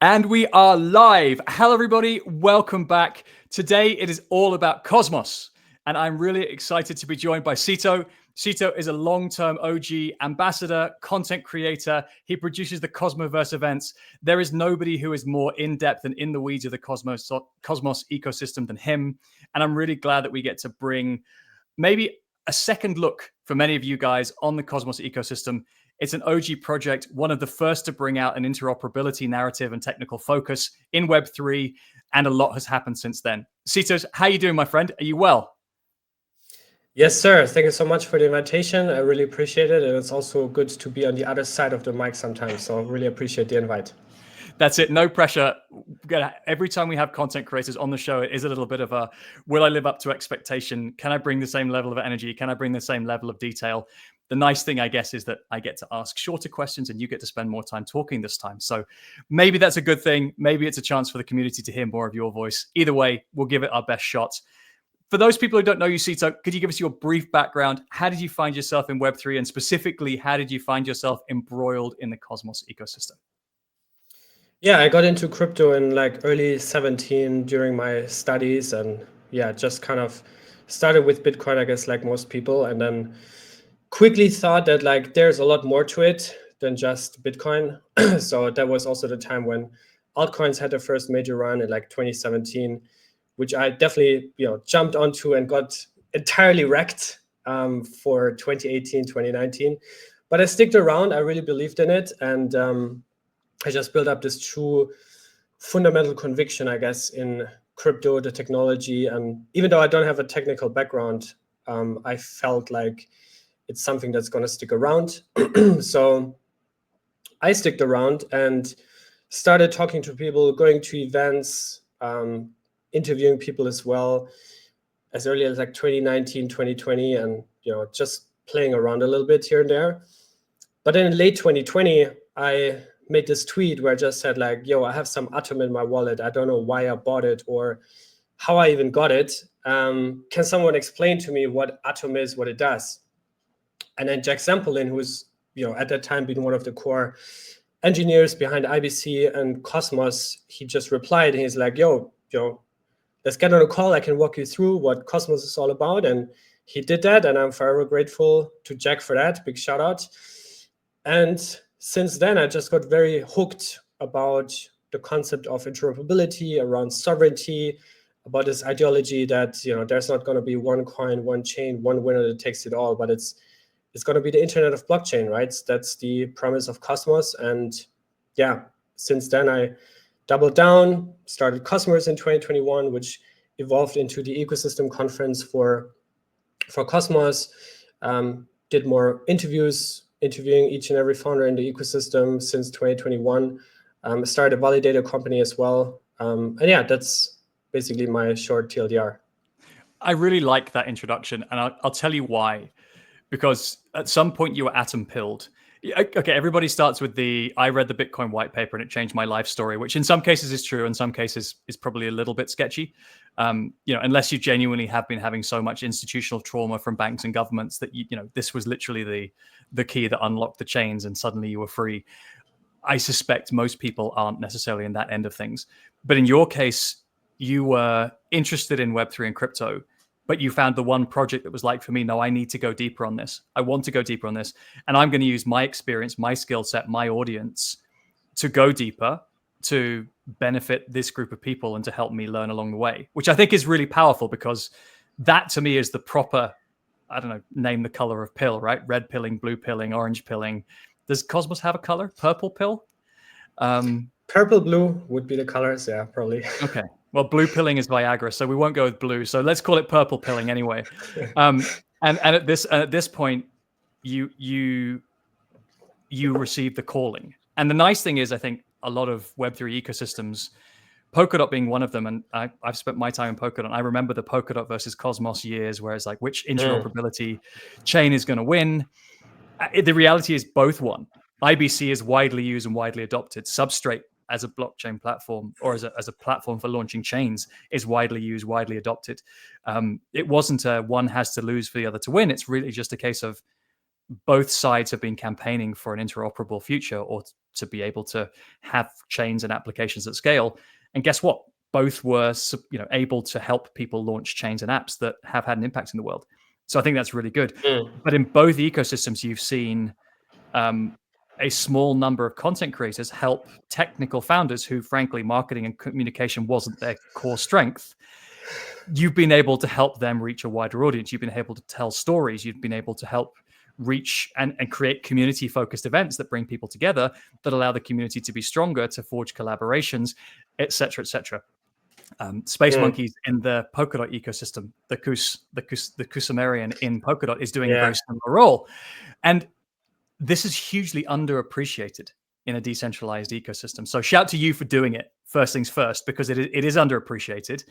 And we are live. Hello, everybody. Welcome back. Today, it is all about Cosmos. And I'm really excited to be joined by Cito. Cito is a long-term OG ambassador, content creator. He produces the Cosmoverse events. There is nobody who is more in-depth and in the weeds of the Cosmos ecosystem than him. And I'm really glad that we get to bring maybe a second look for many of you guys on the Cosmos ecosystem. It's an OG project, one of the first to bring out an interoperability narrative and technical focus in Web3, and a lot has happened since then. Cito, how are you doing, my friend? Are you well? Yes, sir. Thank you so much for the invitation. I really appreciate it. And it's also good to be on the other side of the mic sometimes. So I really appreciate the invite. That's it. No pressure. Every time we have content creators on the show, it is a little bit of a, will I live up to expectation? Can I bring the same level of energy? Can I bring the same level of detail? The nice thing, I guess, is that I get to ask shorter questions and you get to spend more time talking this time. So maybe that's a good thing. Maybe it's a chance for the community to hear more of your voice. Either way, we'll give it our best shot. For those people who don't know you, Cito, could you give us your brief background? How did you find yourself in Web3? And specifically, how did you find yourself embroiled in the Cosmos ecosystem? Yeah, I got into crypto in like early 17 during my studies. And yeah, just kind of started with Bitcoin, I guess, like most people. And then quickly thought that like there's a lot more to it than just Bitcoin. So that was also the time when altcoins had their first major run in like 2017, which I definitely jumped onto and got entirely wrecked for 2018, 2019. But I sticked around. I really believed in it. And I just built up this true fundamental conviction, I guess, in crypto, the technology. And even though I don't have a technical background, I felt like it's something that's going to stick around. So I sticked around and started talking to people, going to events, interviewing people as well, as early as like 2019, 2020, and just playing around a little bit here and there. But then in late 2020, I made this tweet where I just said like, yo, I have some Atom in my wallet. I don't know why I bought it or how I even got it. Can someone explain to me what Atom is, what it does? And then Jack Zampolin, who's at that time been one of the core engineers behind IBC and Cosmos, he just replied and he's like, yo, let's get on a call. I can walk you through what Cosmos is all about. And he did that. And I'm forever grateful to Jack for that. Big shout out. And since then, I just got very hooked about the concept of interoperability, around sovereignty, about this ideology that there's not going to be one coin, one chain, one winner that takes it all, but it's going to be the internet of blockchain, right? That's the promise of Cosmos. And yeah, since then I doubled down, started Cosmos in 2021, which evolved into the ecosystem conference for Cosmos. Did more interviewing each and every founder in the ecosystem since 2021. Started a validator company as well. And yeah, that's basically my short TLDR. I really like that introduction, and I'll tell you why. Because at some point you were atom pilled. Okay, everybody starts with I read the Bitcoin white paper and it changed my life story, which in some cases is true, in some cases is probably a little bit sketchy. Unless you genuinely have been having so much institutional trauma from banks and governments that this was literally the key that unlocked the chains and suddenly you were free. I suspect most people aren't necessarily in that end of things. But in your case, you were interested in Web3 and crypto, but you found the one project that was like, for me, no, I need to go deeper on this. I want to go deeper on this. And I'm going to use my experience, my skill set, my audience to go deeper, to benefit this group of people and to help me learn along the way, which I think is really powerful because that to me is the proper, I don't know, name the color of pill, right? Red pilling, blue pilling, orange pilling. Does Cosmos have a color? Purple pill? Purple, blue would be the colors. Yeah, probably. Okay. Well, blue pilling is Viagra, so we won't go with blue. So let's call it purple pilling anyway. And at this point, you receive the calling. And the nice thing is, I think a lot of Web3 ecosystems, Polkadot being one of them, and I've spent my time in Polkadot. I remember the Polkadot versus Cosmos years, where it's like, which interoperability chain is going to win? The reality is both won. IBC is widely used and widely adopted. Substrate as a blockchain platform or as a platform for launching chains is widely used, widely adopted. It wasn't one has to lose for the other to win. It's really just a case of both sides have been campaigning for an interoperable future, or to be able to have chains and applications at scale. And guess what? Both were able to help people launch chains and apps that have had an impact in the world. So I think that's really good. But in both ecosystems, you've seen a small number of content creators help technical founders who, frankly, marketing and communication wasn't their core strength. You've been able to help them reach a wider audience. You've been able to tell stories. You've been able to help reach and create community-focused events that bring people together, that allow the community to be stronger, to forge collaborations, et cetera, et cetera. Space Monkeys in the Polkadot ecosystem, the Kusumerian in Polkadot is doing a very similar role. And this is hugely underappreciated in a decentralized ecosystem. So shout to you for doing it, first things first, because it is underappreciated.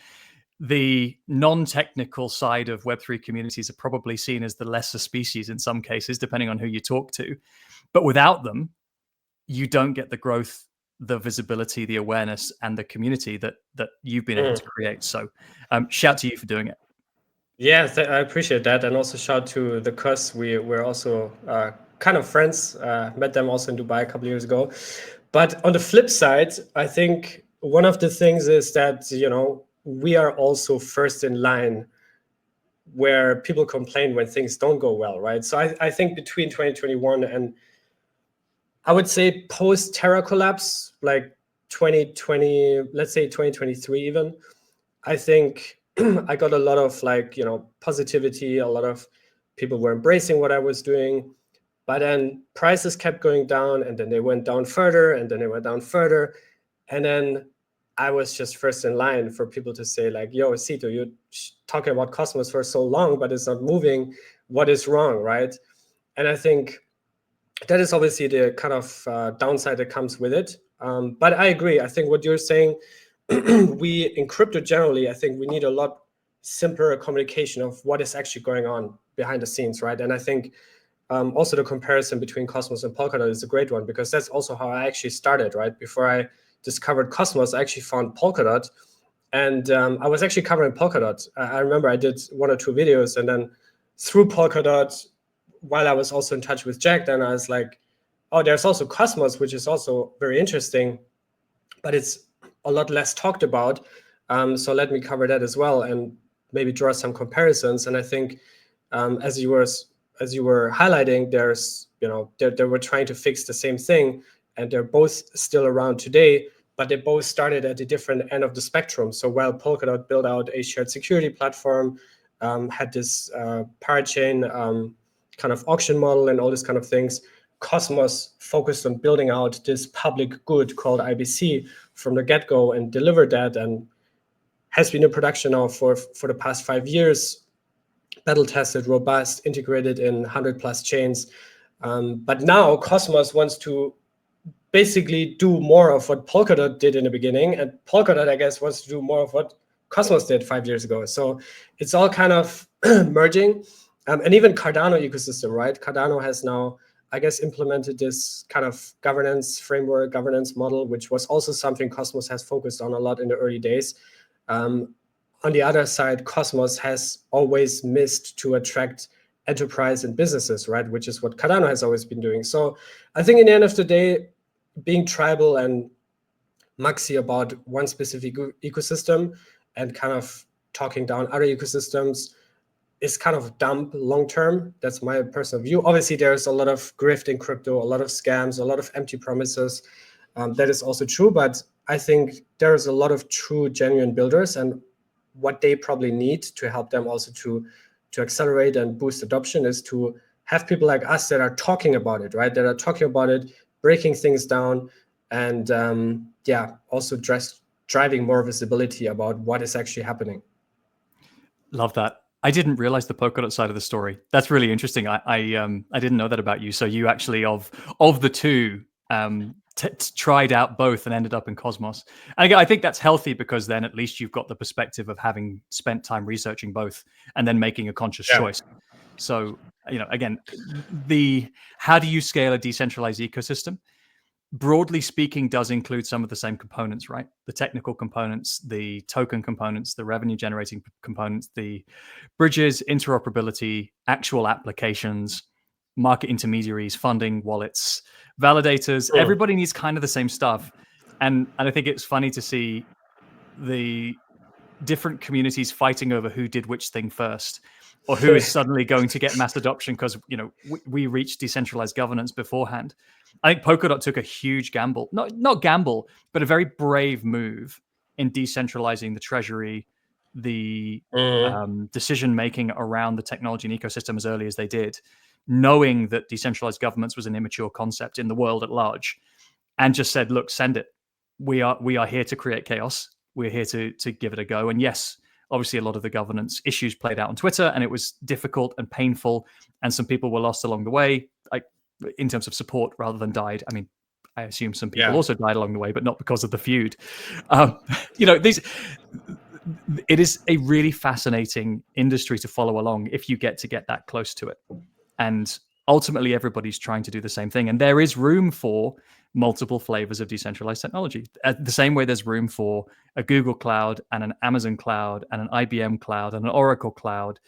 The non-technical side of Web3 communities are probably seen as the lesser species in some cases, depending on who you talk to. But without them, you don't get the growth, the visibility, the awareness, and the community that you've been able to create. So shout to you for doing it. Yeah, I appreciate that. And also shout to the Kus. We're also kind of friends. Met them also in Dubai a couple of years ago. But on the flip side, I think one of the things is that, we are also first in line where people complain when things don't go well, right? So I think between 2021 and I would say post Terra collapse, like 2020, let's say 2023 even, I think I got a lot of positivity. A lot of people were embracing what I was doing, but then prices kept going down, and then they went down further, and then they went down further. And then I was just first in line for people to say like, yo, Cito, you're talking about Cosmos for so long, but it's not moving. What is wrong, right? And I think that is obviously the kind of downside that comes with it. But I agree. I think what you're saying, we in crypto generally, I think we need a lot simpler communication of what is actually going on behind the scenes, right? And I think also the comparison between Cosmos and Polkadot is a great one, because that's also how I actually started, right? Before I discovered Cosmos, I actually found Polkadot, and I was actually covering Polkadot. I remember I did 1 or 2 videos, and then through Polkadot, while I was also in touch with Jack, then I was like, oh, there's also Cosmos, which is also very interesting, but it's a lot less talked about. So let me cover that as well and maybe draw some comparisons. And I think as you were highlighting, there's, they were trying to fix the same thing, and they're both still around today, but they both started at a different end of the spectrum. So while Polkadot built out a shared security platform, had this parachain kind of auction model and all these kind of things, Cosmos focused on building out this public good called IBC from the get-go and delivered that, and has been in production now for the past 5 years, battle tested, robust, integrated in 100+ chains. But now Cosmos wants to basically do more of what Polkadot did in the beginning, and Polkadot, I guess, wants to do more of what Cosmos did 5 years ago. So it's all kind of merging. And even Cardano ecosystem, right? Cardano has now, I guess, implemented this kind of governance framework, governance model, which was also something Cosmos has focused on a lot in the early days. On the other side, Cosmos has always missed to attract enterprise and businesses, right? Which is what Cardano has always been doing. So I think in the end of the day, being tribal and maxi about one specific ecosystem and kind of talking down other ecosystems is kind of dumb long term. That's my personal view. Obviously, there's a lot of grift in crypto, a lot of scams, a lot of empty promises. That is also true, but I think there's a lot of true, genuine builders, and what they probably need to help them also to accelerate and boost adoption is to have people like us that are talking about it, right? That are talking about it, breaking things down, and also driving more visibility about what is actually happening. Love that. I didn't realize the Polkadot side of the story. That's really interesting. I didn't know that about you. So you actually of the two tried out both and ended up in Cosmos. And again, I think that's healthy, because then at least you've got the perspective of having spent time researching both and then making a conscious choice. So, again, how do you scale a decentralized ecosystem? Broadly speaking, does include some of the same components, right? The technical components, the token components, the revenue generating components, the bridges, interoperability, actual applications, market intermediaries, funding, wallets, validators. Everybody needs kind of the same stuff. And I think it's funny to see the different communities fighting over who did which thing first, or who is suddenly going to get mass adoption because we reached decentralized governance beforehand. I think Polkadot took a huge gamble, not gamble, but a very brave move in decentralizing the treasury, the decision making around the technology and ecosystem as early as they did, knowing that decentralized governments was an immature concept in the world at large, and just said, "Look, send it. We are here to create chaos. We're here to give it a go." And yes, obviously, a lot of the governance issues played out on Twitter, and it was difficult and painful, and some people were lost along the way, like in terms of support rather than died. I mean, I assume some people also died along the way, but not because of the feud. It is a really fascinating industry to follow along if you get that close to it. And ultimately, everybody's trying to do the same thing. And there is room for multiple flavors of decentralized technology. The same way there's room for a Google cloud and an Amazon cloud and an IBM cloud and an Oracle cloud.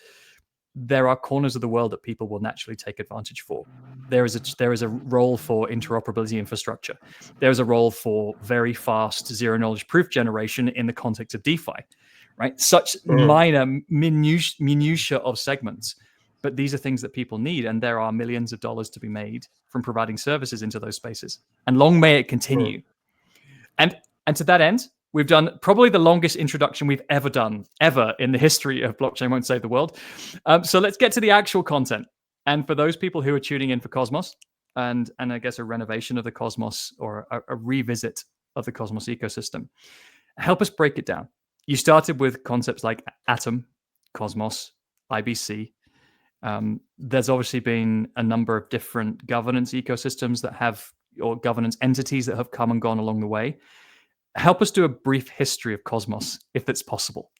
There are corners of the world that people will naturally take advantage for. There is a role for interoperability infrastructure. There is a role for very fast zero knowledge proof generation in the context of DeFi, right? Such minor minutia of segments. But these are things that people need, and there are millions of dollars to be made from providing services into those spaces. And long may it continue. And to that end, we've done probably the longest introduction we've ever done, ever in the history of Blockchain Won't Save the World. So let's get to the actual content. And for those people who are tuning in for Cosmos, and I guess a renovation of the Cosmos or a revisit of the Cosmos ecosystem, help us break it down. You started with concepts like Atom, Cosmos, IBC. There's obviously been a number of different governance ecosystems that have, or governance entities that have come and gone along the way. Help us do a brief history of Cosmos, if that's possible.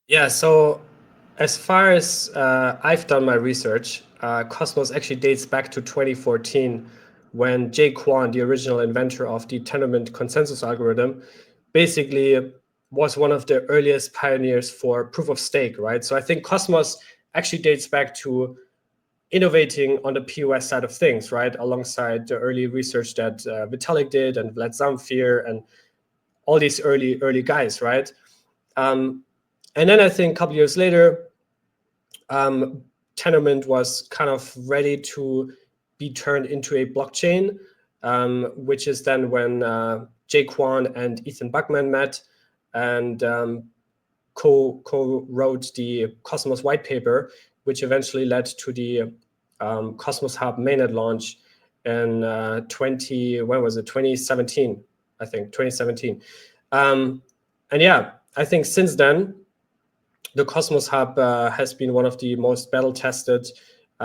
Yeah, so as far as I've done my research, Cosmos actually dates back to 2014, when Jae Kwon, the original inventor of the tenement consensus algorithm, basically was one of the earliest pioneers for proof of stake, right? So I think Cosmos actually dates back to innovating on the POS side of things, right? Alongside the early research that Vitalik did and Vlad Zamfir and all these early guys, right? And then I think a couple years later, Tenement was kind of ready to be turned into a blockchain, which is then when Jae Kwon and Ethan Buckman met and co-wrote the Cosmos white paper, which eventually led to the Cosmos Hub mainnet launch in 2017, I think, 2017. And yeah, I think since then, the Cosmos Hub has been one of the most battle-tested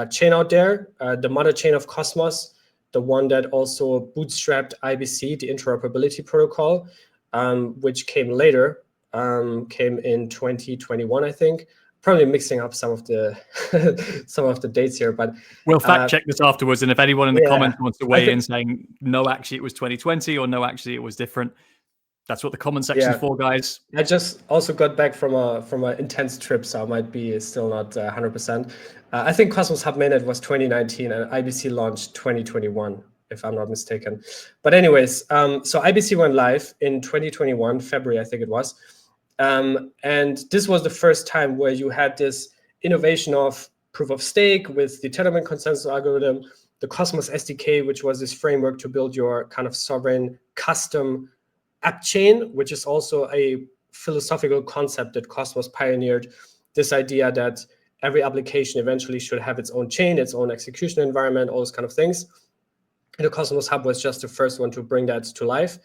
chain out there. The mother chain of Cosmos, the one that also bootstrapped IBC, the interoperability protocol, which came later, came in 2021, I think. Probably mixing up some of the some of the dates here, but we'll fact check this afterwards. And if anyone in the comments wants to weigh in saying no, actually it was 2020, or no, actually it was different, that's what the comment section's for, guys. I just also got back from an intense trip, so I might be still not 100%. I think Cosmos Hub mainnet was 2019 and IBC launched 2021, if I'm not mistaken. But anyways, so IBC went live in 2021, February, I think it was. And this was the first time where you had this innovation of proof of stake with the tenement consensus algorithm, the Cosmos SDK, which was this framework to build your kind of sovereign custom app chain, which is also a philosophical concept that Cosmos pioneered, this idea that every application eventually should have its own chain, its own execution environment, all those kind of things. And the Cosmos Hub was just the first one to bring that to life.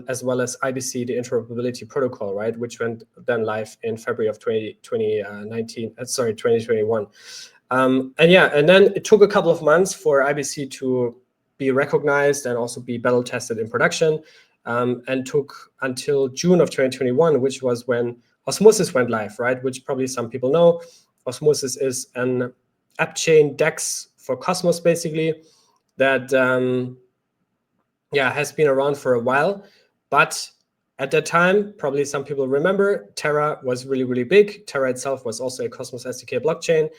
As well as IBC, the interoperability protocol, right, which went then live in February of 2021. And then it took a couple of months for IBC to be recognized and also be battle tested in production, and took until June of 2021, which was when Osmosis went live, right, which probably some people know. Osmosis is an app chain DEX for Cosmos, basically, that has been around for a while, but at that time, probably some people remember, Terra was really, really big. Terra itself was also a Cosmos SDK blockchain.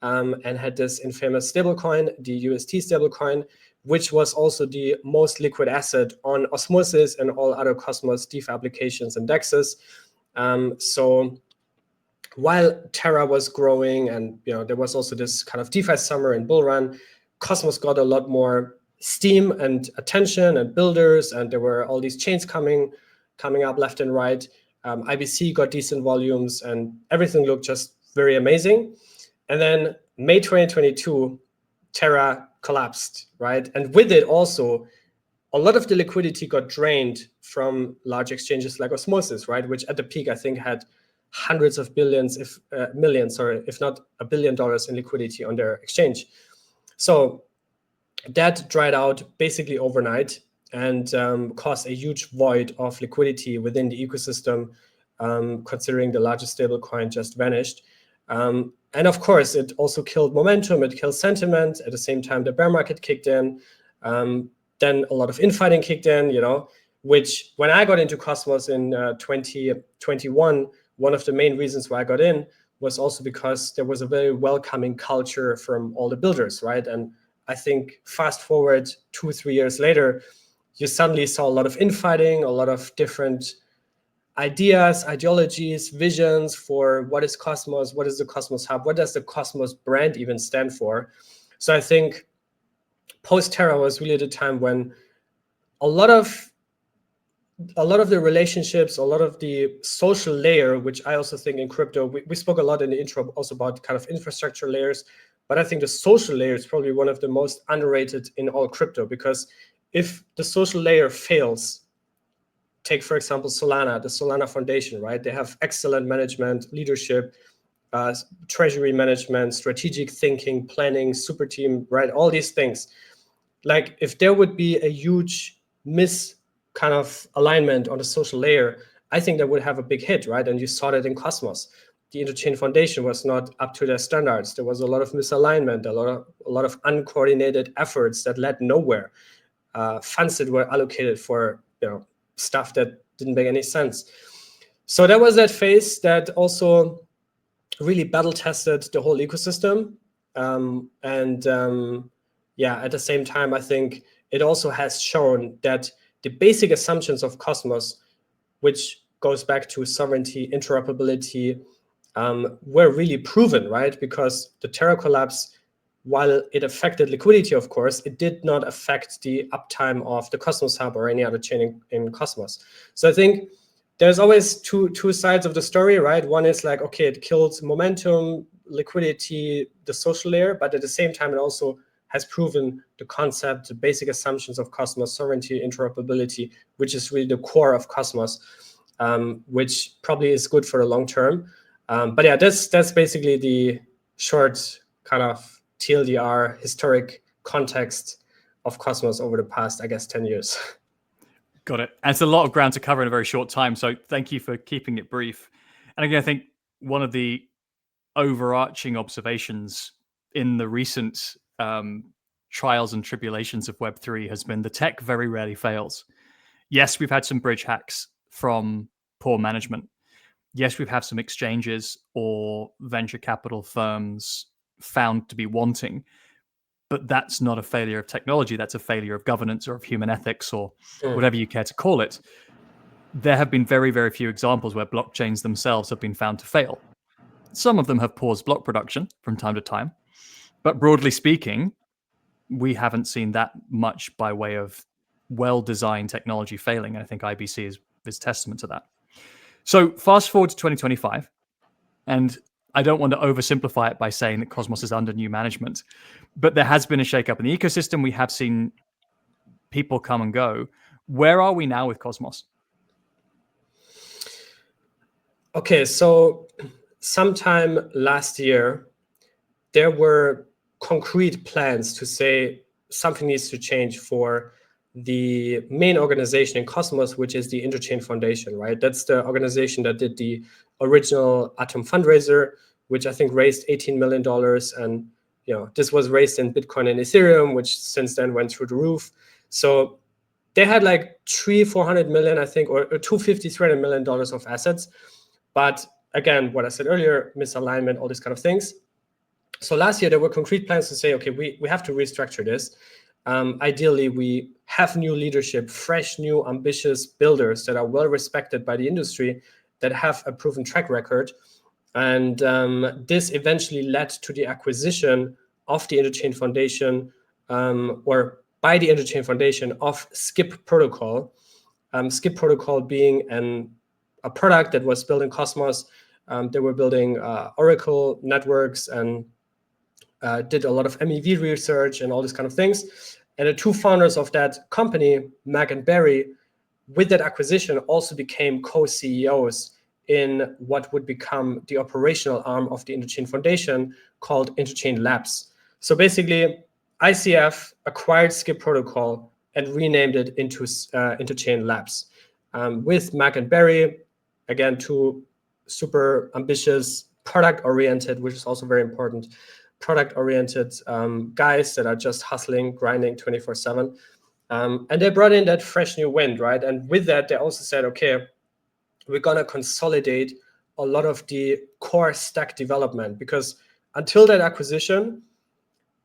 and had this infamous stablecoin, the UST stablecoin, which was also the most liquid asset on Osmosis and all other Cosmos DeFi applications and DEXs. So while Terra was growing, and there was also this kind of DeFi summer and bull run, Cosmos got a lot more steam and attention and builders, and there were all these chains coming up left and right. IBC got decent volumes, and everything looked just very amazing. And then May 2022, Terra collapsed, right? And with it also, a lot of the liquidity got drained from large exchanges like Osmosis, right? Which at the peak, I think, had hundreds of billions, if millions, sorry, if not $1 billion in liquidity on their exchange. So that dried out basically overnight and caused a huge void of liquidity within the ecosystem, considering the largest stablecoin just vanished. And of course, it also killed momentum, it killed sentiment. At the same time, the bear market kicked in. Then a lot of infighting kicked in, which when I got into Cosmos in 2021, one of the main reasons why I got in was also because there was a very welcoming culture from all the builders, right? And I think fast forward 2-3 years later, you suddenly saw a lot of infighting, a lot of different ideas, ideologies, visions for what is Cosmos, what is the Cosmos Hub, what does the Cosmos brand even stand for. So I think post-Terra was really the time when a lot of the relationships, a lot of the social layer, which I also think in crypto, we spoke a lot in the intro also about kind of infrastructure layers, but I think the social layer is probably one of the most underrated in all crypto, because if the social layer fails, take, for example, Solana, the Solana Foundation, right? They have excellent management, leadership, treasury management, strategic thinking, planning, super team, right? All these things. Like if there would be a huge kind of alignment on the social layer, I think that would have a big hit, right? And you saw that in Cosmos. The Interchain Foundation was not up to their standards. There was a lot of misalignment, a lot of uncoordinated efforts that led nowhere. Funds that were allocated for stuff that didn't make any sense. So that was that phase that also really battle tested the whole ecosystem. At the same time, I think it also has shown that the basic assumptions of Cosmos, which goes back to sovereignty, interoperability, were really proven, right? Because the Terra collapse, while it affected liquidity, of course, it did not affect the uptime of the Cosmos Hub or any other chain in Cosmos. So I think there's always two sides of the story, right? One is like, okay, it killed momentum, liquidity, the social layer, but at the same time, it also has proven the concept, the basic assumptions of Cosmos, sovereignty, interoperability, which is really the core of Cosmos, which probably is good for the long term. But yeah, that's basically the short kind of TLDR historic context of Cosmos over the past, I guess, 10 years. Got it. And it's a lot of ground to cover in a very short time. So thank you for keeping it brief. And again, I think one of the overarching observations in the recent trials and tribulations of Web3 has been the tech very rarely fails. Yes, we've had some bridge hacks from poor management. Yes, we've had some exchanges or venture capital firms found to be wanting, but that's not a failure of technology. That's a failure of governance or of human ethics or whatever you care to call it. There have been very, very few examples where blockchains themselves have been found to fail. Some of them have paused block production from time to time, but broadly speaking, we haven't seen that much by way of well-designed technology failing. And I think IBC is testament to that. So fast forward to 2025, and I don't want to oversimplify it by saying that Cosmos is under new management, but there has been a shakeup in the ecosystem. We have seen people come and go. Where are we now with Cosmos? Okay, so sometime last year, there were concrete plans to say something needs to change for the main organization in Cosmos, which is the Interchain Foundation, right? That's the organization that did the original Atom fundraiser, which I think raised $18 million. And this was raised in Bitcoin and Ethereum, which since then went through the roof. So they had like 400 million, I think, or $250-300 million of assets. But again, what I said earlier, misalignment, all these kind of things. So last year there were concrete plans to say, okay, we have to restructure this. Ideally, we have new leadership, fresh, new, ambitious builders that are well respected by the industry, that have a proven track record. And this eventually led to the acquisition of the Interchain Foundation, or by the Interchain Foundation, of Skip Protocol. Skip Protocol being a product that was built in Cosmos. They were building Oracle networks and did a lot of MEV research and all these kind of things. And the two founders of that company, Mac and Barry, with that acquisition also became co-CEOs in what would become the operational arm of the Interchain Foundation called Interchain Labs. So basically, ICF acquired Skip Protocol and renamed it into Interchain Labs. With Mac and Barry, again, two super ambitious, product-oriented, which is also very important, product-oriented guys that are just hustling, grinding 24/7. And they brought in that fresh new wind, right? And with that, they also said, okay, we're going to consolidate a lot of the core stack development, because until that acquisition,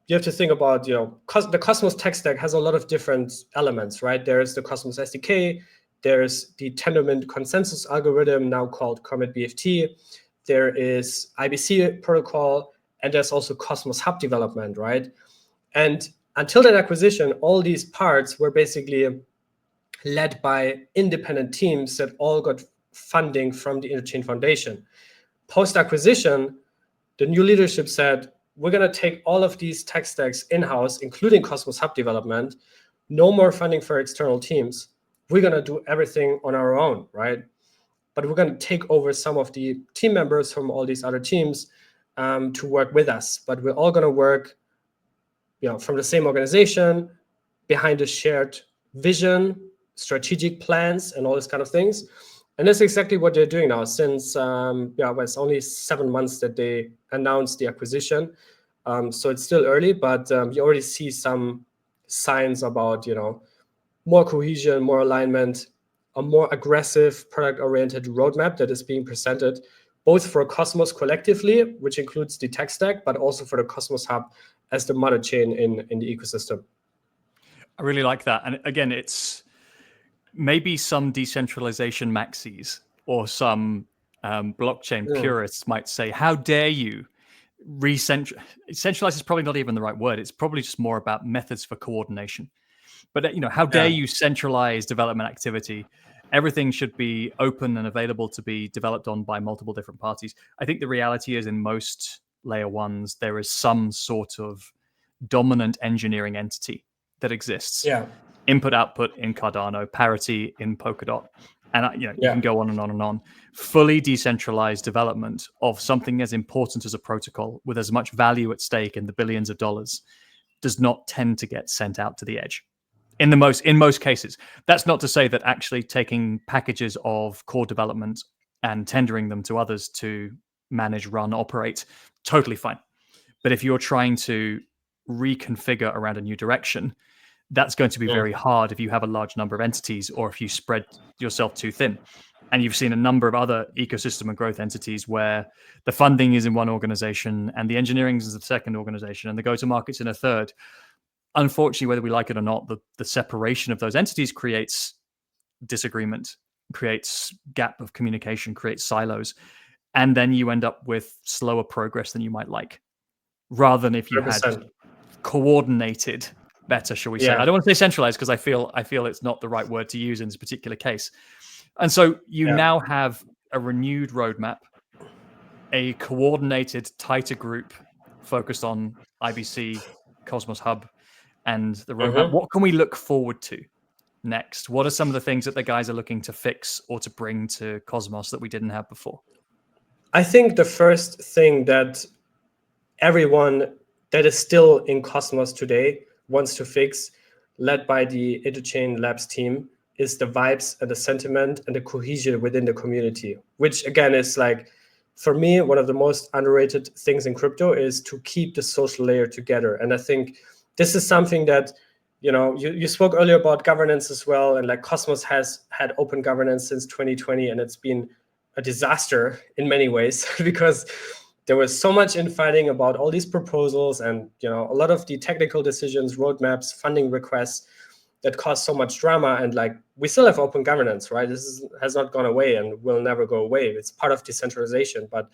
you have to think about, the Cosmos tech stack has a lot of different elements, right? There's the Cosmos SDK, there's the Tendermint consensus algorithm, now called Comet BFT, there is IBC protocol, and there's also Cosmos Hub development, right? And until that acquisition, all these parts were basically led by independent teams that all got funding from the Interchain Foundation. Post-acquisition, the new leadership said, we're going to take all of these tech stacks in-house, including Cosmos Hub development, no more funding for external teams. We're going to do everything on our own, right? But we're going to take over some of the team members from all these other teams to work with us. But we're all going to work from the same organization, behind a shared vision, strategic plans, and all these kind of things. And that's exactly what they're doing now. Since it's only 7 months that they announced the acquisition, so it's still early, but you already see some signs about more cohesion, more alignment, a more aggressive product-oriented roadmap that is being presented, both for Cosmos collectively, which includes the tech stack, but also for the Cosmos Hub as the mother chain in the ecosystem. I really like that. And again, it's maybe some decentralization maxis or some blockchain purists might say, how dare you centralize is probably not even the right word. It's probably just more about methods for coordination. But how dare you centralize development activity? Everything should be open and available to be developed on by multiple different parties. I think the reality is, in most layer ones, there is some sort of dominant engineering entity that exists. Yeah. Input output in Cardano, parity in Polkadot, and you can go on and on and on. Fully decentralized development of something as important as a protocol with as much value at stake in the billions of dollars does not tend to get sent out to the edge. In most cases. That's not to say that actually taking packages of core development and tendering them to others to manage, run, operate, totally fine. But if you're trying to reconfigure around a new direction, that's going to be very hard if you have a large number of entities or if you spread yourself too thin. And you've seen a number of other ecosystem and growth entities where the funding is in one organization and the engineering is in the second organization and the go-to-market's in a third. Unfortunately, whether we like it or not, the separation of those entities creates disagreement, creates gap of communication, creates silos. And then you end up with slower progress than you might like, rather than if you 100%. had coordinated better, shall we say. I don't want to say centralized because I feel it's not the right word to use in this particular case. And so you now have a renewed roadmap, a coordinated, tighter group focused on IBC, Cosmos Hub, and the roadmap. What can we look forward to next? What are some of the things that the guys are looking to fix or to bring to Cosmos that we didn't have before? I think the first thing that everyone that is still in Cosmos today wants to fix, led by the Interchain Labs team, is the vibes and the sentiment and the cohesion within the community, which again is for me, one of the most underrated things in crypto is to keep the social layer together. And I think this is something that, you spoke earlier about governance as well. And Cosmos has had open governance since 2020, and it's been a disaster in many ways because there was so much infighting about all these proposals, and a lot of the technical decisions, roadmaps, funding requests that caused so much drama. And like, we still have open governance, right? Has not gone away and will never go away. It's part of decentralization. But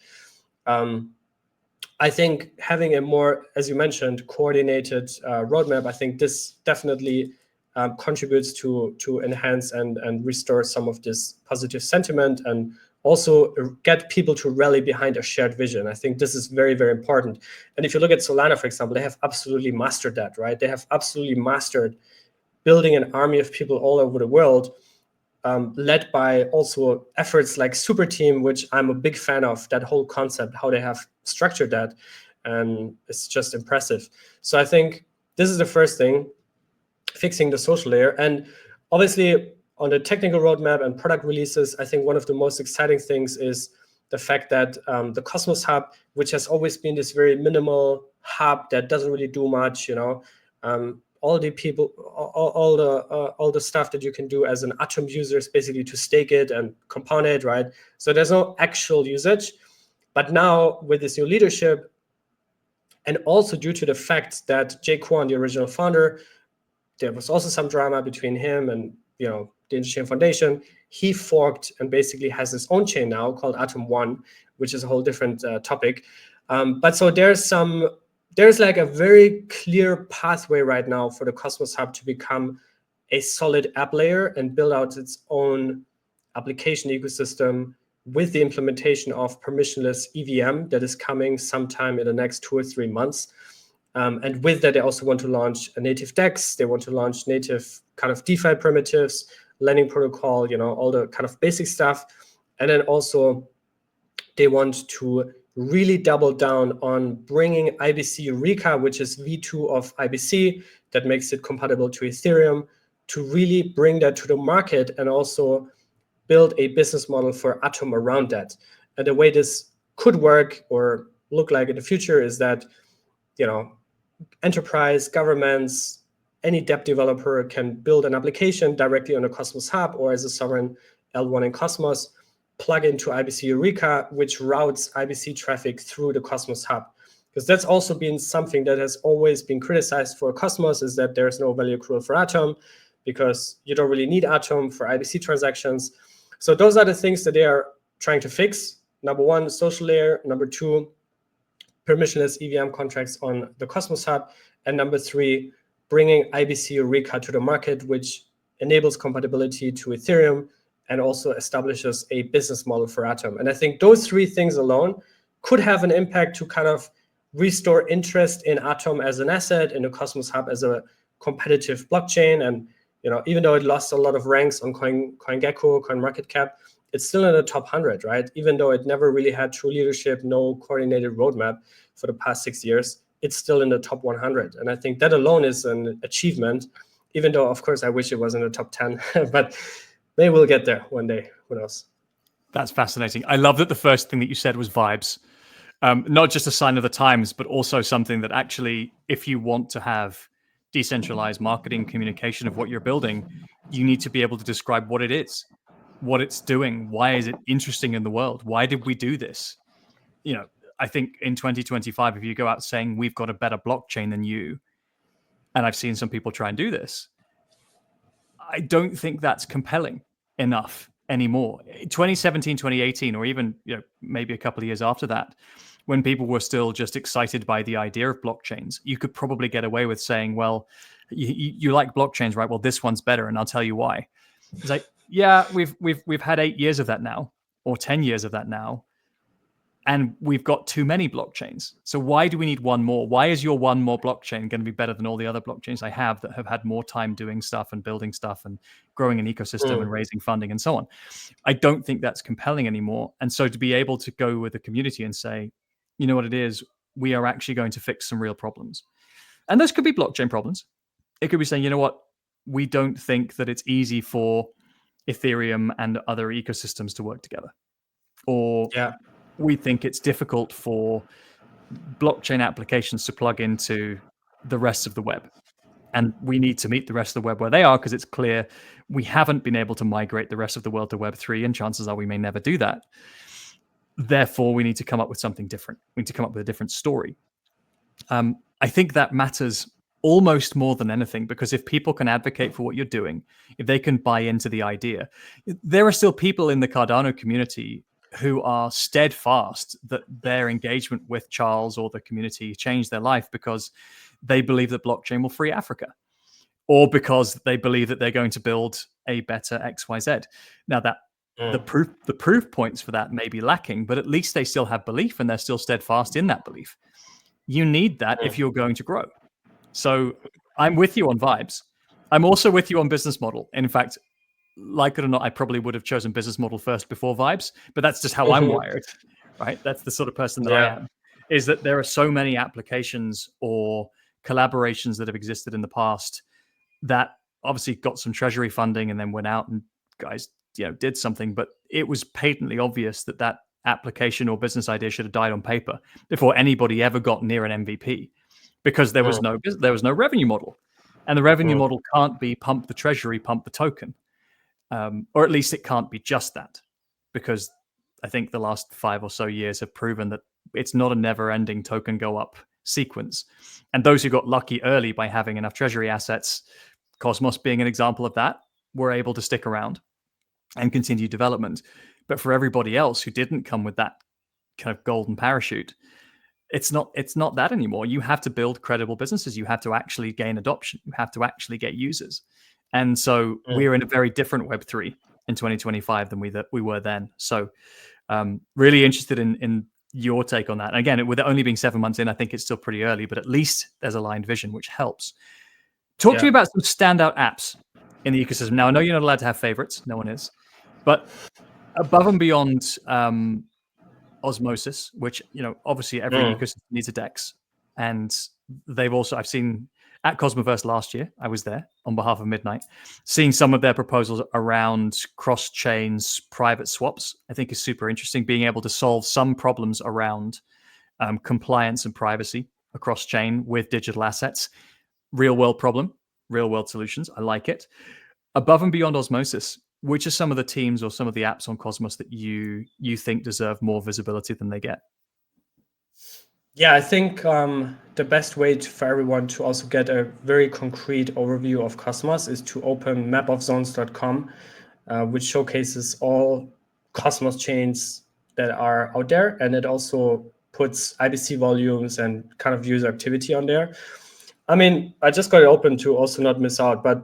I think having a more, as you mentioned, coordinated roadmap, I think this definitely contributes to enhance and restore some of this positive sentiment, and also get people to rally behind a shared vision. I think this is very, very important. And if you look at Solana, for example, they have absolutely mastered that, right? They have absolutely mastered building an army of people all over the world, led by also efforts like Super Team, which I'm a big fan of, that whole concept, how they have structured that. And it's just impressive. So I think this is the first thing, fixing the social layer. And obviously on the technical roadmap and product releases, I think one of the most exciting things is the fact that the Cosmos Hub, which has always been this very minimal hub that doesn't really do much, all the people, all the stuff that you can do as an Atom user is basically to stake it and compound it, right? So there's no actual usage. But now with this new leadership, and also due to the fact that Jay Kwon, the original founder, there was also some drama between him and the Interchain Foundation. He forked and basically has his own chain now called Atom One, which is a whole different topic. But so there's like a very clear pathway right now for the Cosmos Hub to become a solid app layer and build out its own application ecosystem with the implementation of permissionless EVM that is coming sometime in the next 2 or 3 months. And with that, they also want to launch a native DEX. They want to launch native kind of DeFi primitives, lending protocol, all the kind of basic stuff. And then also they want to really double down on bringing IBC Eureka, which is V2 of IBC, that makes it compatible to Ethereum, to really bring that to the market and also build a business model for Atom around that. And the way this could work or look like in the future is that, enterprise, governments, any debt developer can build an application directly on a Cosmos Hub or as a sovereign L1 in Cosmos, plug into IBC Eureka, which routes IBC traffic through the Cosmos Hub. Because that's also been something that has always been criticized for Cosmos, is that there's no value accrual for Atom, because you don't really need Atom for IBC transactions. So those are the things that they are trying to fix. Number one, social layer. Number two, permissionless EVM contracts on the Cosmos Hub. And number three, bringing IBC Eureka to the market, which enables compatibility to Ethereum and also establishes a business model for Atom. And I think those three things alone could have an impact to kind of restore interest in Atom as an asset, in the Cosmos Hub as a competitive blockchain. And even though it lost a lot of ranks on CoinGecko, CoinMarketCap, it's still in the top 100, right? Even though it never really had true leadership, no coordinated roadmap for the past 6 years, it's still in the top 100. And I think that alone is an achievement, even though, of course, I wish it was in the top 10, but maybe we'll get there one day. Who knows? That's fascinating. I love that the first thing that you said was vibes. Not just a sign of the times, but also something that actually, if you want to have decentralized marketing communication of what you're building, you need to be able to describe what it is, what it's doing, why is it interesting in the world, why did we do this? I think in 2025, if you go out saying we've got a better blockchain than you, and I've seen some people try and do this, I don't think that's compelling enough anymore. 2017, 2018, or even maybe a couple of years after that, when people were still just excited by the idea of blockchains, you could probably get away with saying, well, you like blockchains, right? Well, this one's better, and I'll tell you why. It's like, yeah, we've had 8 years of that now, or 10 years of that now, and we've got too many blockchains. So why do we need one more? Why is your one more blockchain going to be better than all the other blockchains I have that have had more time doing stuff and building stuff and growing an ecosystem and raising funding and so on? I don't think that's compelling anymore. And so to be able to go with the community and say, you know what it is, we are actually going to fix some real problems. And those could be blockchain problems. It could be saying, you know what, we don't think that it's easy for Ethereum and other ecosystems to work together. Or we think it's difficult for blockchain applications to plug into the rest of the web. And we need to meet the rest of the web where they are, because it's clear we haven't been able to migrate the rest of the world to Web3, and chances are we may never do that. Therefore, we need to come up with something different. We need to come up with a different story. I think that matters almost more than anything, because if people can advocate for what you're doing, if they can buy into the idea, there are still people in the Cardano community who are steadfast that their engagement with Charles or the community changed their life because they believe that blockchain will free Africa, or because they believe that they're going to build a better XYZ. Now that the proof points for that may be lacking, but at least they still have belief and they're still steadfast in that belief. You need that if you're going to grow. So I'm with you on vibes. I'm also with you on business model. In fact, like it or not, I probably would have chosen business model first before vibes, but that's just how I'm wired, right? That's the sort of person that I am, is that there are so many applications or collaborations that have existed in the past that obviously got some treasury funding and then went out and guys, did something, but it was patently obvious that that application or business idea should have died on paper before anybody ever got near an MVP, because there was no revenue model, and the revenue model can't be pump the treasury, pump the token, or at least it can't be just that, because I think the last 5 or so years have proven that it's not a never-ending token go up sequence. And those who got lucky early by having enough treasury assets, Cosmos being an example of that, were able to stick around and continue development. But for everybody else who didn't come with that kind of golden parachute, it's not that anymore. You have to build credible businesses. You have to actually gain adoption. You have to actually get users. And so we're in a very different Web3 in 2025 than we were then. So really interested in your take on that. And again, with it only being 7 months in, I think it's still pretty early, but at least there's aligned vision, which helps. Talk to me about some standout apps in the ecosystem. Now, I know you're not allowed to have favorites. No one is. But above and beyond Osmosis, which, obviously every ecosystem needs a DEX. And they've also, I've seen at Cosmoverse last year, I was there on behalf of Midnight, seeing some of their proposals around cross-chains private swaps, I think is super interesting, being able to solve some problems around compliance and privacy across chain with digital assets. Real world problem, real world solutions. I like it. Above and beyond Osmosis, which are some of the teams or some of the apps on Cosmos that you think deserve more visibility than they get? Yeah, I think the best way for everyone to also get a very concrete overview of Cosmos is to open mapofzones.com, which showcases all Cosmos chains that are out there. And it also puts IBC volumes and kind of user activity on there. I mean, I just got it open to also not miss out, but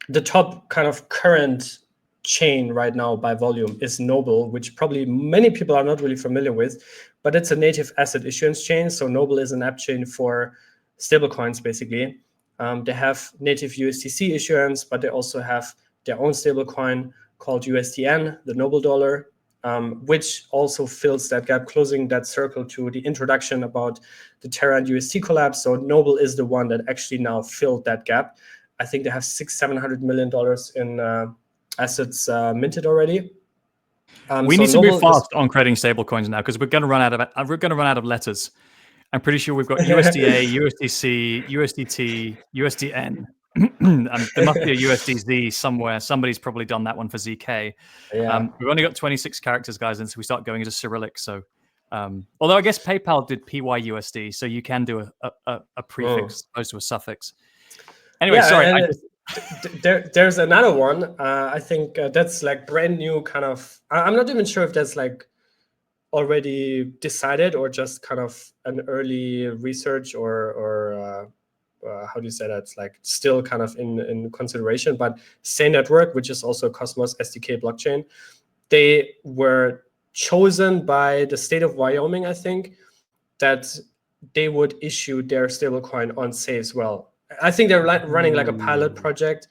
the top kind of current chain right now by volume is Noble, which probably many people are not really familiar with, but it's a native asset issuance chain. So Noble is an app chain for stablecoins, basically. They have native USDC issuance, but they also have their own stablecoin called USDN, the Noble dollar, which also fills that gap, closing that circle to the introduction about the Terra and UST collapse. So Noble is the one that actually now filled that gap. I think they have $600-700 million in assets minted already. We need to move fast on creating stablecoins now, because we're going to run out of letters. I'm pretty sure we've got USDA, USDC, USDT, USDN. There must be a USDZ somewhere. Somebody's probably done that one for ZK. Yeah. We've only got 26 characters, guys, and so we start going into Cyrillic. So, although I guess PayPal did PYUSD, so you can do a prefix as opposed to a suffix. Anyway, sorry. There's another one. I think that's like brand new kind of. I'm not even sure if that's like already decided or just kind of an early research or how do you say that? It's like still kind of in consideration. But Say Network, which is also Cosmos SDK blockchain, they were chosen by the state of Wyoming, I think, that they would issue their stablecoin on Say as well. I think they're running like a pilot project,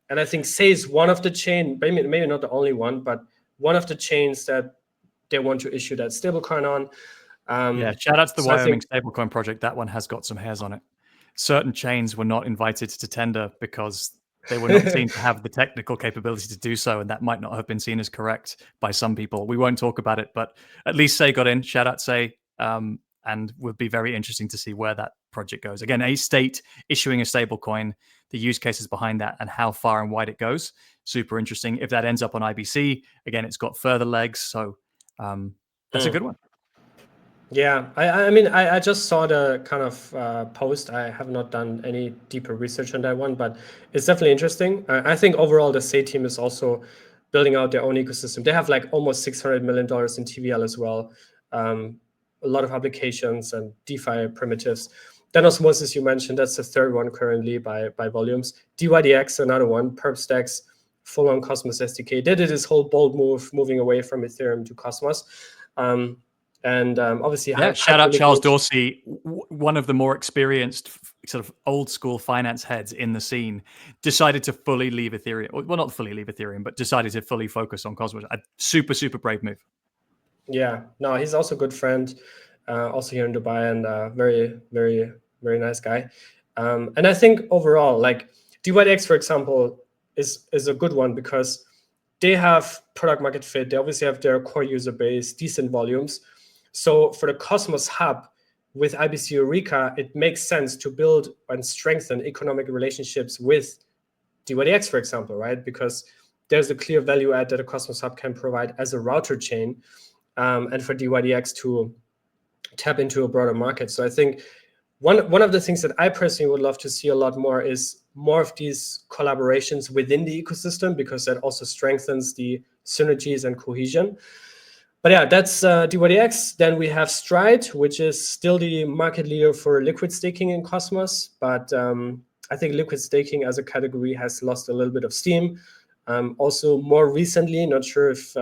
and I think Say is one of the chain, maybe not the only one, but one of the chains that they want to issue that stablecoin on. Yeah, shout out to the Wyoming stablecoin project. That one has got some hairs on it. Certain chains were not invited to tender because they were not seen to have the technical capability to do so, and that might not have been seen as correct by some people. We won't talk about it, but at least Say got in. Shout out Say. And would be very interesting to see where that project goes. Again, a state issuing a stable coin, the use cases behind that, and how far and wide it goes. Super interesting. If that ends up on IBC, again, it's got further legs. So That's a good one. Yeah, I mean, I just saw the kind of post. I have not done any deeper research on that one, but it's definitely interesting. I think overall the Say team is also building out their own ecosystem. They have like almost $600 million in TVL as well. A lot of applications and DeFi primitives. Then Osmosis, you mentioned, that's the third one currently by volumes. DYDX, another one, PerpStacks, full-on Cosmos SDK. They did this whole bold move, moving away from Ethereum to Cosmos. And obviously, yeah, shout out Charles Hyperliquid. Dorsey, one of the more experienced sort of old school finance heads in the scene, decided to fully leave Ethereum. Well, not fully leave Ethereum, but decided to fully focus on Cosmos. A super, super brave move. Yeah, no, he's also a good friend, also here in Dubai, and very, very, very nice guy. And I think overall, like DYDX, for example, is a good one because they have product market fit. They obviously have their core user base, decent volumes. So for the Cosmos Hub with IBC Eureka, it makes sense to build and strengthen economic relationships with DYDX, for example, right? Because there's a clear value add that a Cosmos Hub can provide as a router chain, and for DYDX to tap into a broader market. So I think one of the things that I personally would love to see a lot more is more of these collaborations within the ecosystem, because that also strengthens the synergies and cohesion. But yeah, that's DYDX. Then we have Stride, which is still the market leader for liquid staking in Cosmos. But I think liquid staking as a category has lost a little bit of steam. Also, more recently, not sure if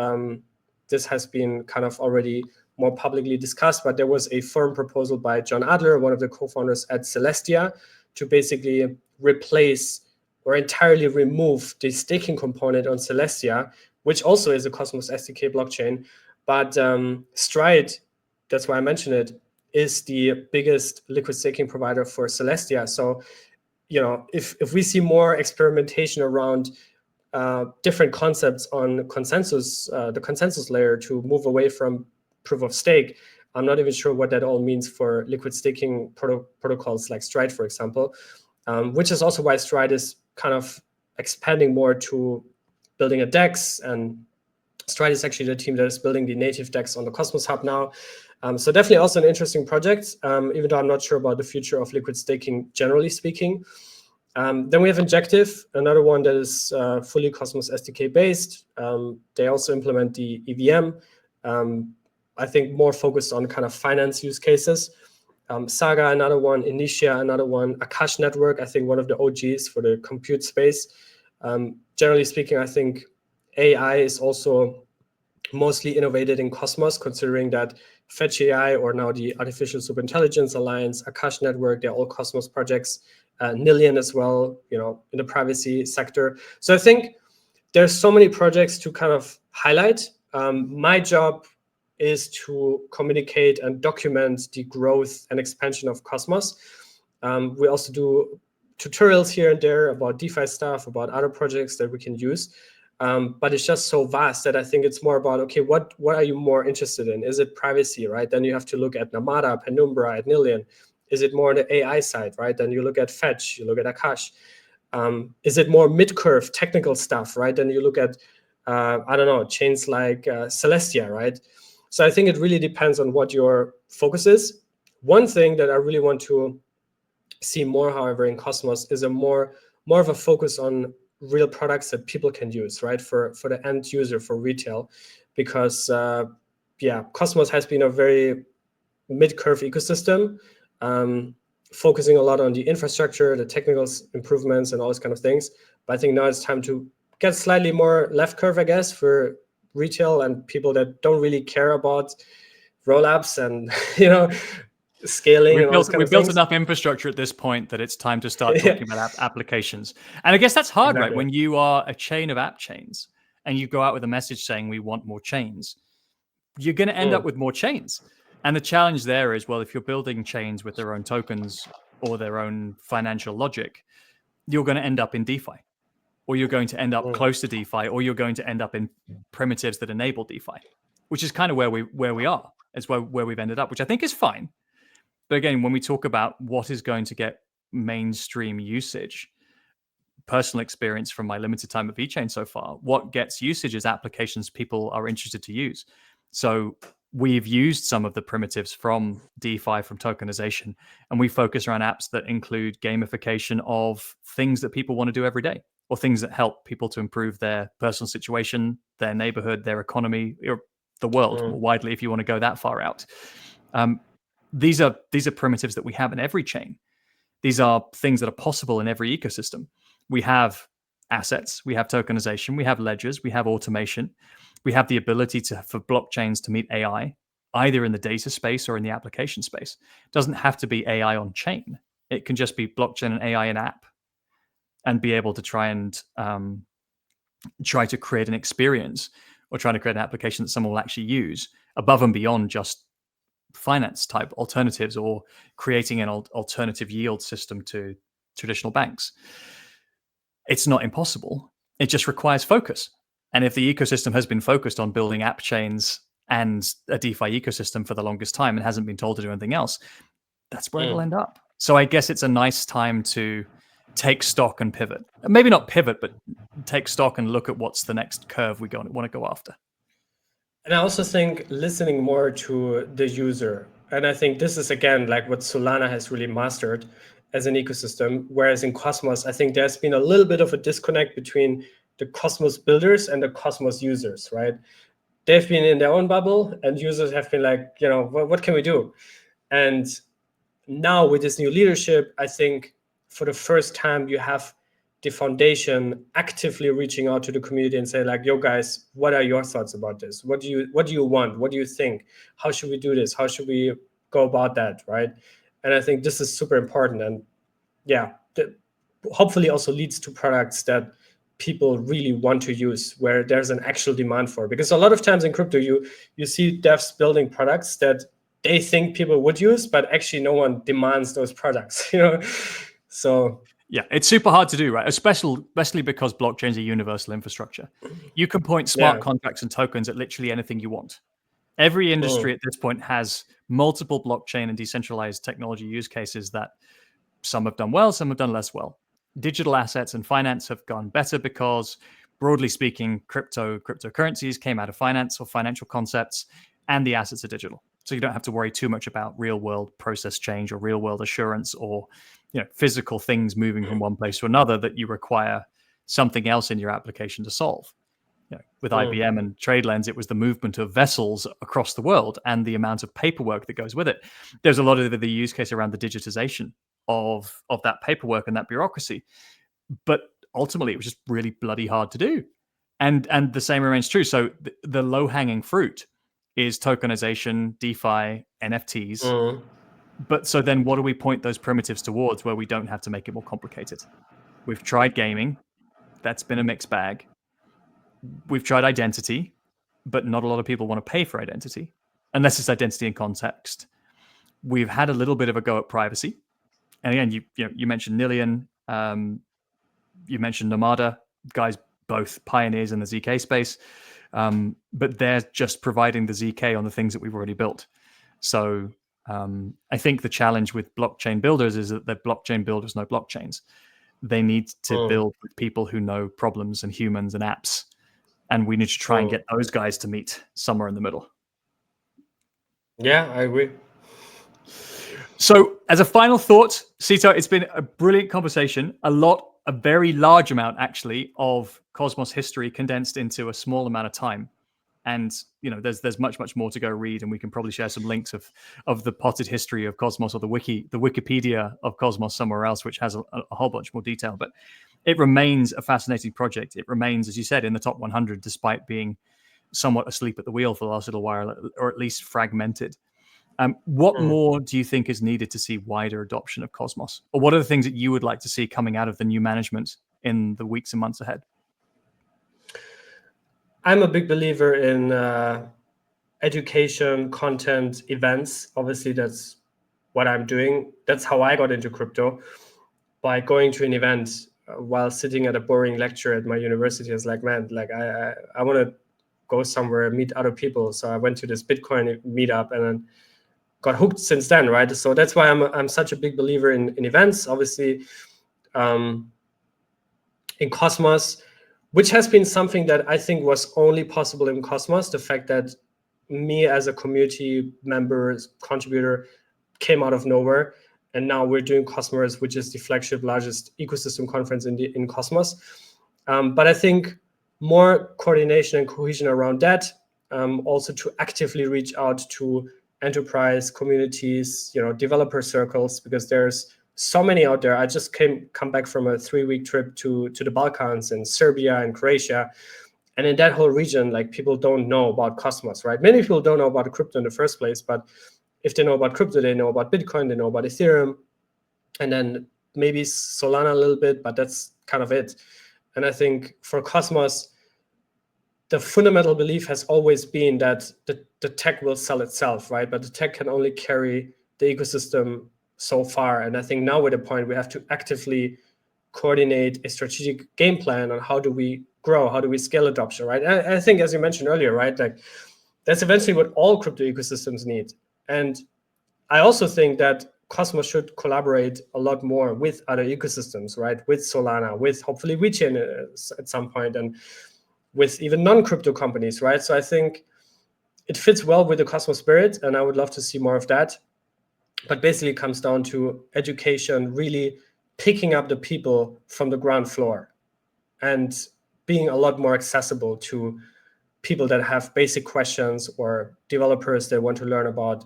this has been kind of already more publicly discussed, but there was a firm proposal by John Adler, one of the co-founders at Celestia, to basically replace or entirely remove the staking component on Celestia, which also is a Cosmos SDK blockchain. But Stride, that's why I mentioned it, is the biggest liquid staking provider for Celestia. So, you know, if we see more experimentation around different concepts on consensus, the consensus layer, to move away from proof of stake, I'm not even sure what that all means for liquid staking protocols like Stride, for example, which is also why Stride is kind of expanding more to building a DEX. And Stride is actually the team that is building the native DEX on the Cosmos Hub now. So definitely also an interesting project, even though I'm not sure about the future of liquid staking, generally speaking. Then we have Injective, another one that is fully Cosmos SDK based. They also implement the EVM. I think more focused on kind of finance use cases. Saga, another one. Initia, another one. Akash Network, I think one of the OGs for the compute space. Generally speaking, I think AI is also mostly innovated in Cosmos, considering that Fetch AI, or now the Artificial Superintelligence Alliance, Akash Network, they're all Cosmos projects. Nillion as well, you know, in the privacy sector. So I think there's so many projects to kind of highlight. My job is to communicate and document the growth and expansion of Cosmos. We also do tutorials here and there about DeFi stuff, about other projects that we can use. But it's just so vast that I think it's more about, okay, what are you more interested in? Is it privacy, right? Then you have to look at Namada, Penumbra, at Nillion. Is it more on the AI side, right? Then you look at Fetch, you look at Akash. Is it more mid-curve technical stuff, right? Then you look at, I don't know, chains like Celestia, right? So I think it really depends on what your focus is. One thing that I really want to see more, however, in Cosmos is a more of a focus on real products that people can use, right? For the end user, for retail, because Cosmos has been a very mid-curve ecosystem, focusing a lot on the infrastructure, the technical improvements, and all those kind of things. But I think now it's time to get slightly more left curve, I guess, for retail and people that don't really care about rollups and scaling and all those kind We've of built things. enough infrastructure at this point that it's time to start Yeah. talking about applications. And I guess that's hard, right? Exactly. When you are a chain of app chains and you go out with a message saying we want more chains, you're going to end up with more chains. And the challenge there is, well, if you're building chains with their own tokens or their own financial logic, you're going to end up in DeFi, or you're going to end up close to DeFi, or you're going to end up in primitives that enable DeFi, which is kind of where we are. It's where we've ended up, which I think is fine. But again, when we talk about what is going to get mainstream usage, personal experience from my limited time at VeChain so far, what gets usage is applications people are interested to use. So we've used some of the primitives from DeFi, from tokenization, and we focus around apps that include gamification of things that people want to do every day, or things that help people to improve their personal situation, their neighborhood, their economy, or the world more widely, if you want to go that far out. These are primitives that we have in every chain. These are things that are possible in every ecosystem. We have assets, we have tokenization, we have ledgers, we have automation, we have the ability for blockchains to meet AI, either in the data space or in the application space. It doesn't have to be AI on chain. It can just be blockchain and AI in app, and be able to try to create an experience or try to create an application that someone will actually use above and beyond just finance type alternatives or creating an alternative yield system to traditional banks. It's not impossible. It just requires focus. And if the ecosystem has been focused on building app chains and a DeFi ecosystem for the longest time and hasn't been told to do anything else, that's where it'll end up. So I guess it's a nice time to take stock and pivot. Maybe not pivot, but take stock and look at what's the next curve we want to go after. And I also think listening more to the user. And I think this is, again, like what Solana has really mastered as an ecosystem. Whereas in Cosmos, I think there's been a little bit of a disconnect between the Cosmos builders and the Cosmos users, right? They've been in their own bubble, and users have been like, what can we do? And now with this new leadership, I think for the first time you have the foundation actively reaching out to the community and say like, yo guys, what are your thoughts about this? What do you want? What do you think? How should we do this? How should we go about that, right? And I think this is super important. And yeah, hopefully also leads to products that people really want to use, where there's an actual demand for. Because a lot of times in crypto, you see devs building products that they think people would use, but actually no one demands those products, So yeah, it's super hard to do, right? Especially because blockchains are universal infrastructure. You can point smart contracts and tokens at literally anything you want. Every industry at this point has multiple blockchain and decentralized technology use cases that some have done well, some have done less well. Digital assets and finance have gone better because, broadly speaking, cryptocurrencies came out of finance or financial concepts, and the assets are digital. So you don't have to worry too much about real world process change or real world assurance or physical things moving from one place to another that you require something else in your application to solve. With IBM and TradeLens, it was the movement of vessels across the world and the amount of paperwork that goes with it. There's a lot of the use case around the digitization of that paperwork and that bureaucracy. But ultimately, it was just really bloody hard to do. And the same remains true. So the low-hanging fruit is tokenization, DeFi, NFTs. But so then what do we point those primitives towards where we don't have to make it more complicated? We've tried gaming. That's been a mixed bag. We've tried identity, but not a lot of people want to pay for identity unless it's identity in context. We've had a little bit of a go at privacy. And again, you mentioned Nillion, you mentioned Nomada, guys, both pioneers in the ZK space. But they're just providing the ZK on the things that we've already built. So I think the challenge with blockchain builders is that the blockchain builders know blockchains. They need to build with people who know problems and humans and apps. And we need to try and get those guys to meet somewhere in the middle. Yeah, I agree. So as a final thought, Cito, it's been a brilliant conversation. A very large amount, actually, of Cosmos history condensed into a small amount of time. And there's much more to go read, and we can probably share some links of the potted history of Cosmos or the Wikipedia of Cosmos somewhere else, which has a whole bunch more detail. But it remains a fascinating project. It remains, as you said, in the top 100, despite being somewhat asleep at the wheel for the last little while, or at least fragmented. What more do you think is needed to see wider adoption of Cosmos, or what are the things that you would like to see coming out of the new management in the weeks and months ahead? I'm a big believer in education, content, events. Obviously, that's what I'm doing. That's how I got into crypto, by going to an event while sitting at a boring lecture at my university. I was like, man, like I want to go somewhere, meet other people. So I went to this Bitcoin meetup and then got hooked since then, right? So that's why I'm such a big believer in events. Obviously, in Cosmos, which has been something that I think was only possible in Cosmos, the fact that me as a community member, contributor, came out of nowhere. And now we're doing Cosmos, which is the flagship largest ecosystem conference in Cosmos. But I think more coordination and cohesion around that, also to actively reach out to enterprise communities, developer circles, because there's so many out there. I just come back from a 3-week trip to the Balkans and Serbia and Croatia. And in that whole region, like, people don't know about Cosmos, right? Many people don't know about crypto in the first place, but if they know about crypto, they know about Bitcoin, they know about Ethereum, and then maybe Solana a little bit, but that's kind of it. And I think for Cosmos, the fundamental belief has always been that the tech will sell itself, right? But the tech can only carry the ecosystem so far. And I think now we're at a point we have to actively coordinate a strategic game plan on how do we grow, how do we scale adoption, right? And I think, as you mentioned earlier, right, like, that's eventually what all crypto ecosystems need. And I also think that Cosmos should collaborate a lot more with other ecosystems, right? With Solana, with hopefully WeChain at some point, and with even non-crypto companies, right? So I think it fits well with the Cosmos spirit, and I would love to see more of that. But basically, it comes down to education, really picking up the people from the ground floor and being a lot more accessible to people that have basic questions or developers that want to learn about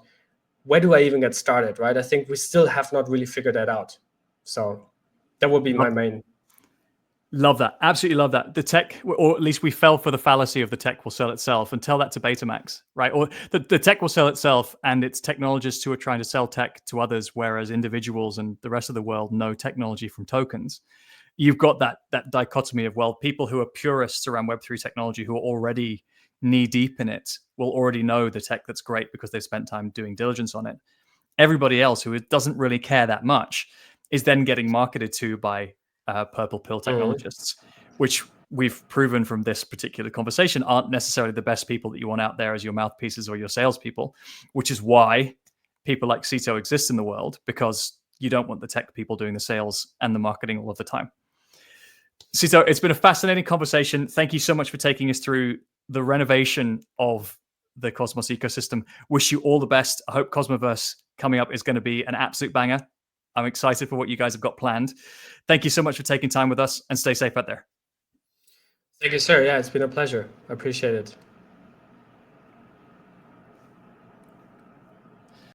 where do I even get started, right? I think we still have not really figured that out. So that would be my main. Love that. Absolutely love that. The tech, or at least we fell for the fallacy of the tech will sell itself, and tell that to Betamax, right? Or the tech will sell itself, and it's technologists who are trying to sell tech to others, whereas individuals and the rest of the world know technology from tokens. You've got that dichotomy of, well, people who are purists around Web3 technology, who are already knee deep in it, will already know the tech that's great because they've spent time doing diligence on it. Everybody else who doesn't really care that much is then getting marketed to by purple pill technologists, which we've proven from this particular conversation aren't necessarily the best people that you want out there as your mouthpieces or your salespeople, which is why people like Cito exist in the world, because you don't want the tech people doing the sales and the marketing all of the time. Cito, it's been a fascinating conversation. Thank you so much for taking us through the renovation of the Cosmos ecosystem. Wish you all the best. I hope Cosmoverse coming up is going to be an absolute banger. I'm excited for what you guys have got planned. Thank you so much for taking time with us, and stay safe out there. Thank you, sir. Yeah, it's been a pleasure. I appreciate it.